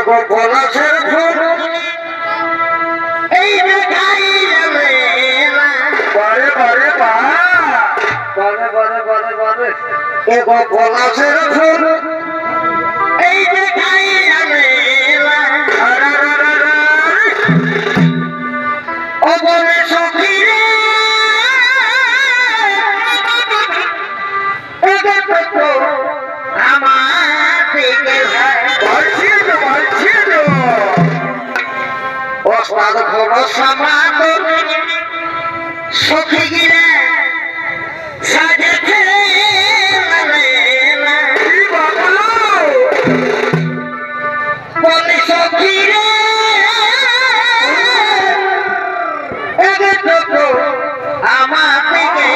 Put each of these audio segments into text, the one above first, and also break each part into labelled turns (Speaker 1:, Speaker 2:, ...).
Speaker 1: এগো পলাশের ফুল এই দেখাই যাবে বারে বারে বারে বারে বারে বারে এগো পলাশের ফুল এই দেখাই যাবে ও বলে সখী রে আমার থেকে ওস্তাদ ভরসা মাত সখী গিরে সাজেছে বলে সখী রে আমার থেকে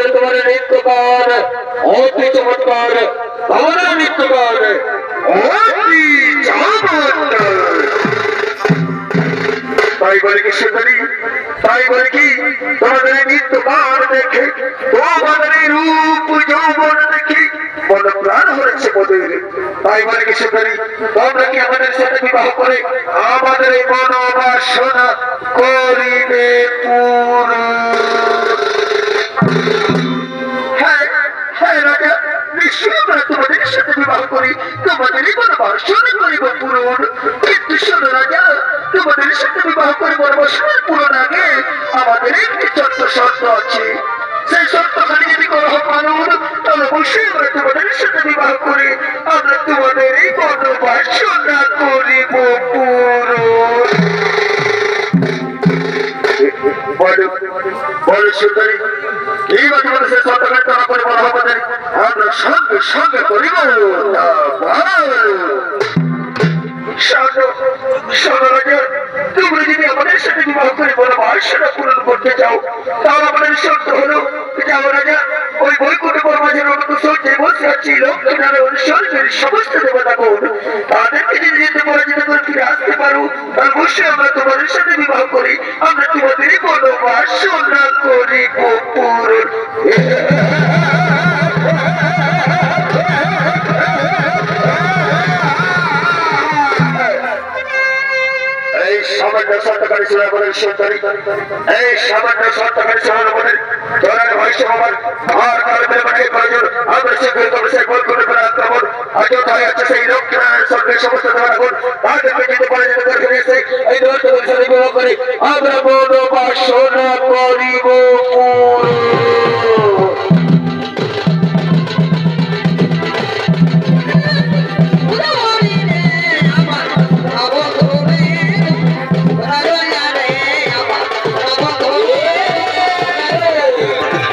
Speaker 1: तुम्हारे नृत्यकार अति चमत्कार हमारा नृत्यकार अति चमत्कार ताई बोले की सुंदरी ताई बोले की तुम्हारे नृत्यकार देखे तुम्हारे रूप यौवन देखे मन प्राण हो रहे मोदेर ताई बोले की सुंदरी তোমরা কি আমাদের সাথে বিবাহ করে আমাদের এই মনোবাসনা করিবে পূর্ণ তোমাদের সাথে বিবাহ করি তোমাদেরই মনোবাসনা করিব পূরণ কিন্তু শোনো রাজা তোমাদের সাথে বিবাহ করে মনোবাসনা পূরণ আগে আমাদের একটি ছোট্ট শর্ত আছে সেই শর্তখানি যদি করো পালন তাহলে অবশ্যই আমরা তোমাদের সাথে বিবাহ করে আমরা তোমাদেরই মনোবাসনা করিব পূরণ বলো সুন্দরী এই বাকি বলে সে শর্তখানি তারা করে বলা হবে আমরা সঙ্গে সঙ্গে করিব তুমি যদি আমাদের সাথে বিবাহ করে বলো বাসনা পূরণ করতে চাও তাহলে আমাদের শর্ত হলো যাও রাজা ওই বৈকুণ্ঠ পরমাজের অনন্ত সূর্যে বসে আছে লক্ষ্মীনারায়ণ অনুসর্গের সমস্ত দেবতাগণ তাদেরকে যদি যেতে পরাজিত করে ফিরে আসতে পারো তাহলে অবশ্যই আমরা তোমাদের সাথে বিবাহ করি আমরা তোমাদেরই বলো বাসনা করিব পূরণ সামান্য সত্যকারী শোনা বলেন সুন্দরী এই সামান্য সত্যকারী শোনানো বলেন তোরার ভয়সে আমার আর কারণে মাঠে প্রয়োজন আমরা শীঘ্রই তবে সে গোল করে ফেলে আক্রমণ অযোধ্যায় আছে সেই লক্ষ্মীনারায়ণ স্বর্গের সমস্ত দেবতাগণ তাদেরকে যেতে পারে যেতে করে ফিরে এসে এই দলকে সাথে বিবাহ করে আমরা মনোবাসনা করিব পূরণ